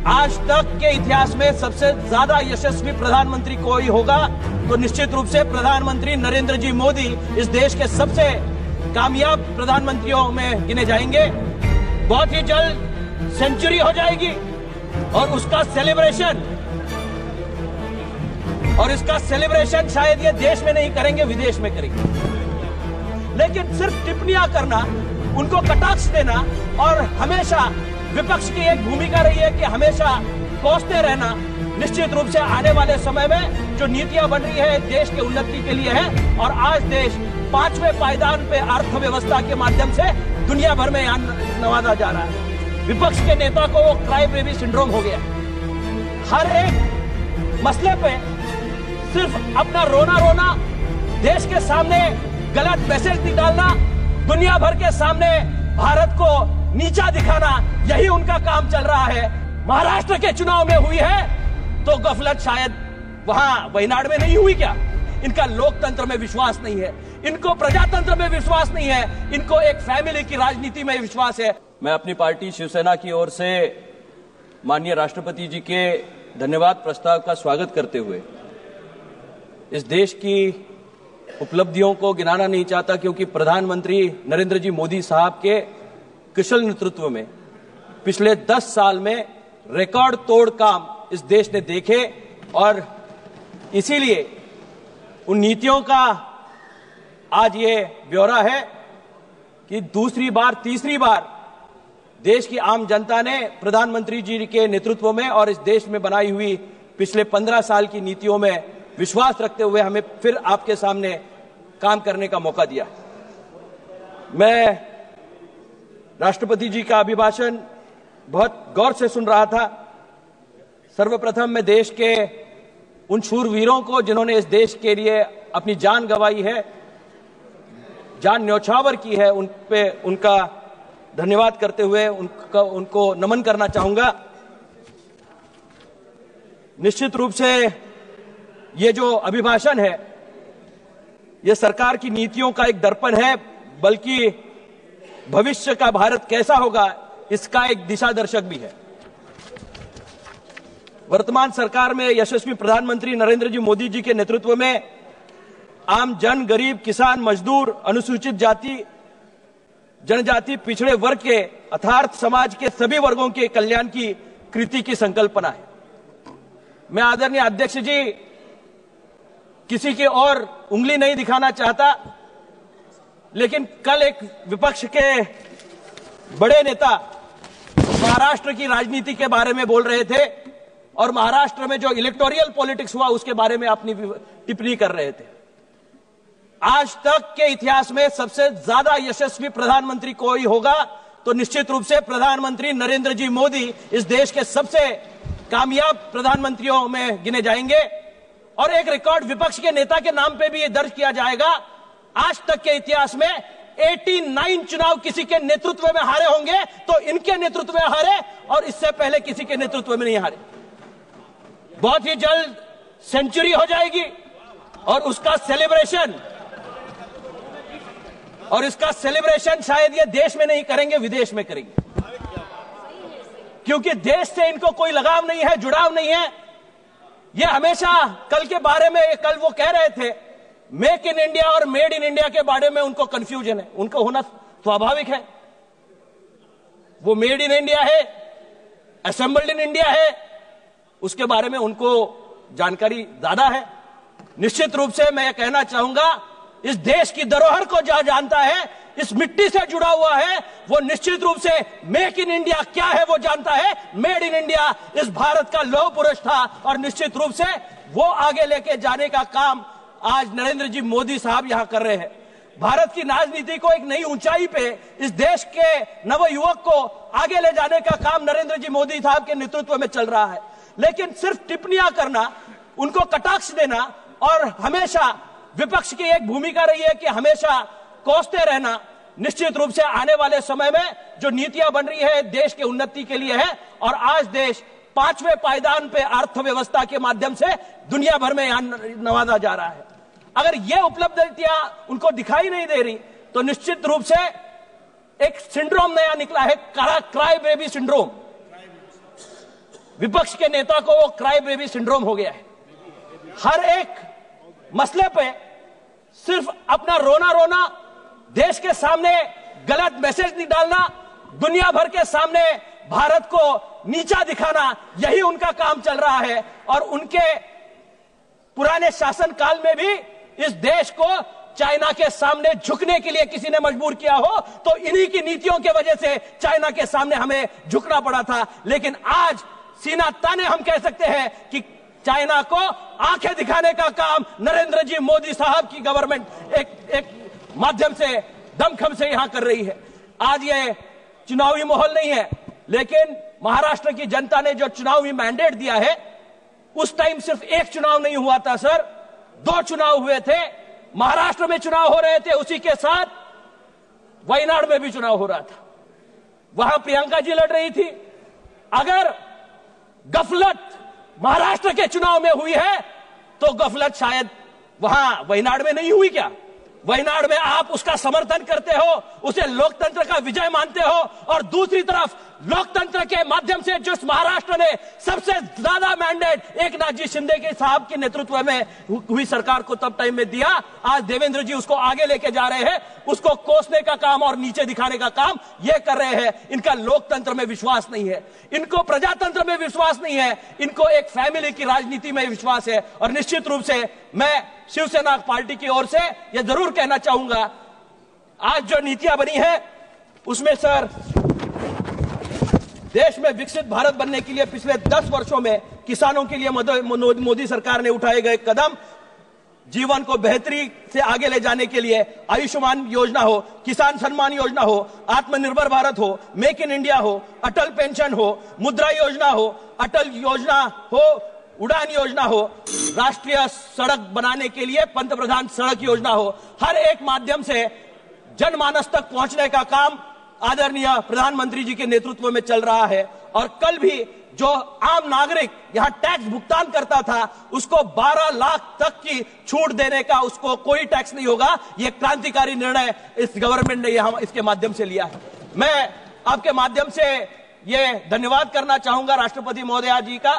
आज तक के इतिहास में सबसे ज्यादा यशस्वी प्रधानमंत्री कोई होगा तो निश्चित रूप से प्रधानमंत्री नरेंद्र जी मोदी इस देश के सबसे कामयाब प्रधानमंत्रियों में गिने जाएंगे। बहुत ही जल्द सेंचुरी हो जाएगी और उसका सेलिब्रेशन शायद ये देश में नहीं करेंगे, विदेश में करेंगे। लेकिन सिर्फ टिप्पणियां करना, उनको कटाक्ष देना और हमेशा विपक्ष की एक भूमिका रही है कि हमेशा कोसते रहना, निश्चित रूप से आने वाले समय में जो नीतियां बन रही है देश के उन्नति के लिए है। और आज देश 5वें पायदान पे अर्थव्यवस्था के माध्यम से दुनिया भर में नवाजा जा रहा है। विपक्ष के नेता को वो क्राई बेबी सिंड्रोम हो गया। हर एक मसले पे सिर्फ अपना रोना, देश के सामने गलत मैसेज निकालना, दुनिया भर के सामने भारत को नीचा दिखाना, यही उनका काम चल रहा है। महाराष्ट्र के चुनाव में हुई है तो गफलत शायद वहां वयनाड में नहीं हुई क्या? इनका लोकतंत्र में विश्वास नहीं है, इनको प्रजातंत्र में विश्वास नहीं है, इनको एक फैमिली की राजनीति में विश्वास है। मैं अपनी पार्टी शिवसेना की ओर से माननीय राष्ट्रपति जी के धन्यवाद प्रस्ताव का स्वागत करते हुए इस देश की उपलब्धियों को गिनाना नहीं चाहता, क्योंकि प्रधानमंत्री नरेंद्र जी मोदी साहब के कुशल नेतृत्व में पिछले 10 साल में रिकॉर्ड तोड़ काम इस देश ने देखे और इसीलिए उन नीतियों का आज ये ब्यौरा है कि तीसरी बार देश की आम जनता ने प्रधानमंत्री जी के नेतृत्व में और इस देश में बनाई हुई पिछले 15 साल की नीतियों में विश्वास रखते हुए हमें फिर आपके सामने काम करने का मौका दिया। मैं राष्ट्रपति जी का अभिभाषण बहुत गौर से सुन रहा था। सर्वप्रथम मैं देश के उन शूरवीरों को जिन्होंने इस देश के लिए अपनी जान गंवाई है, जान न्यौछावर की है, उन पे उनका धन्यवाद करते हुए उनको नमन करना चाहूंगा। निश्चित रूप से ये जो अभिभाषण है ये सरकार की नीतियों का एक दर्पण है, बल्कि भविष्य का भारत कैसा होगा इसका एक दिशा दर्शक भी है। वर्तमान सरकार में यशस्वी प्रधानमंत्री नरेंद्र जी मोदी जी के नेतृत्व में आम जन, गरीब, किसान, मजदूर, अनुसूचित जाति, जनजाति, पिछड़े वर्ग के अर्थात समाज के सभी वर्गों के कल्याण की कृति की संकल्पना है। मैं आदरणीय अध्यक्ष जी किसी की और उंगली नहीं दिखाना चाहता, लेकिन कल एक विपक्ष के बड़े नेता महाराष्ट्र की राजनीति के बारे में बोल रहे थे और महाराष्ट्र में जो इलेक्टोरल पॉलिटिक्स हुआ उसके बारे में अपनी टिप्पणी कर रहे थे। आज तक के इतिहास में सबसे ज्यादा यशस्वी प्रधानमंत्री कोई होगा तो निश्चित रूप से प्रधानमंत्री नरेंद्र जी मोदी इस देश के सबसे कामयाब प्रधानमंत्रियों में गिने जाएंगे। और एक रिकॉर्ड विपक्ष के नेता के नाम पे भी ये दर्ज किया जाएगा। आज तक के इतिहास में 89 चुनाव किसी के नेतृत्व में हारे होंगे तो इनके नेतृत्व में हारे और इससे पहले किसी के नेतृत्व में नहीं हारे। बहुत ही जल्द सेंचुरी हो जाएगी और उसका सेलिब्रेशन शायद ये देश में नहीं करेंगे, विदेश में करेंगे, क्योंकि देश से इनको कोई लगाव नहीं है, जुड़ाव नहीं है। ये हमेशा कल के बारे में, कल वो कह रहे थे मेक इन इंडिया और मेड इन इंडिया के बारे में उनको कंफ्यूजन है। उनको होना स्वाभाविक है। वो मेड इन इंडिया है, असेंबल्ड इन इंडिया है, उसके बारे में उनको जानकारी ज्यादा है। निश्चित रूप से मैं कहना चाहूंगा इस देश की धरोहर को जो जानता है, इस मिट्टी से जुड़ा हुआ है, वो निश्चित रूप से मेक इन इंडिया क्या है वो जानता है। मेड इन इंडिया इस भारत का लौह पुरुष था और निश्चित रूप से वो आगे लेके जाने का काम आज नरेंद्र जी मोदी साहब यहां कर रहे हैं। भारत की राजनीति को एक नई ऊंचाई पे, इस देश के नव युवक को आगे ले जाने का काम नरेंद्र जी मोदी साहब के नेतृत्व में चल रहा है। लेकिन सिर्फ टिप्पणियां करना, उनको कटाक्ष देना और हमेशा विपक्ष की एक भूमिका रही है कि हमेशा कोसते रहना, निश्चित रूप से आने वाले समय में जो नीतियां बन रही है देश के उन्नति के लिए है। और आज देश 5वें पायदान पे अर्थव्यवस्था के माध्यम से दुनिया भर में नवाजा जा रहा है। अगर ये उपलब्धियां उनको दिखाई नहीं दे रही तो निश्चित रूप से एक सिंड्रोम नया निकला है, क्राई बेबी सिंड्रोम। विपक्ष के नेता को वो क्राई बेबी सिंड्रोम हो गया है। हर एक मसले पे सिर्फ अपना रोना रोना, देश के सामने गलत मैसेज नहीं डालना, दुनिया भर के सामने भारत को नीचा दिखाना, यही उनका काम चल रहा है। और उनके पुराने शासन काल में भी इस देश को चाइना के सामने झुकने के लिए किसी ने मजबूर किया हो तो इन्हीं की नीतियों की वजह से चाइना के सामने हमें झुकना पड़ा था। लेकिन आज सीना ताने हम कह सकते हैं कि चाइना को आंखें दिखाने का काम नरेंद्र जी मोदी साहब की गवर्नमेंट एक माध्यम से, दमखम से यहां कर रही है। आज ये चुनावी माहौल नहीं है, लेकिन महाराष्ट्र की जनता ने जो चुनावी मैंडेट दिया है, उस टाइम सिर्फ एक चुनाव नहीं हुआ था सर, 2 चुनाव हुए थे। महाराष्ट्र में चुनाव हो रहे थे, उसी के साथ वायनाड में भी चुनाव हो रहा था, वहां प्रियंका जी लड़ रही थी। अगर गफलत महाराष्ट्र के चुनाव में हुई है तो गफलत शायद वहां वायनाड में नहीं हुई क्या? वायनाड में आप उसका समर्थन करते हो, उसे लोकतंत्र का विजय मानते हो, और दूसरी तरफ लोकतंत्र के माध्यम से जिस महाराष्ट्र ने सबसे ज्यादा मैंडेट एकनाथ जी शिंदे के साहब के नेतृत्व में हुई सरकार को तब टाइम में दिया, आज देवेंद्र जी उसको आगे लेके जा रहे हैं, उसको कोसने का काम और नीचे दिखाने का काम ये कर रहे हैं। इनका लोकतंत्र में विश्वास नहीं है, इनको प्रजातंत्र में विश्वास नहीं है, इनको एक फैमिली की राजनीति में विश्वास है। और निश्चित रूप से मैं शिवसेना पार्टी की ओर से यह जरूर कहना चाहूंगा, आज जो नीतियां बनी है उसमें सर देश में विकसित भारत बनने के लिए पिछले 10 वर्षों में किसानों के लिए मोदी सरकार ने उठाए गए कदम, जीवन को बेहतरी से आगे ले जाने के लिए आयुष्मान योजना हो, किसान सम्मान योजना हो, आत्मनिर्भर भारत हो, मेक इन इंडिया हो, अटल पेंशन हो, मुद्रा योजना हो, अटल योजना हो, उड़ान योजना हो, राष्ट्रीय सड़क बनाने के लिए पंतप्रधान सड़क योजना हो, हर एक माध्यम से जनमानस तक पहुंचने का काम आदरणीय प्रधानमंत्री जी के नेतृत्व में चल रहा है। और कल भी जो आम नागरिक यहां टैक्स भुगतान करता था, उसको 12 लाख तक की छूट देने का, उसको कोई टैक्स नहीं होगा। यह क्रांतिकारी निर्णय इस गवर्नमेंट ने यहां इसके माध्यम से लिया है। मैं आपके माध्यम से ये धन्यवाद करना चाहूंगा राष्ट्रपति महोदया जी का।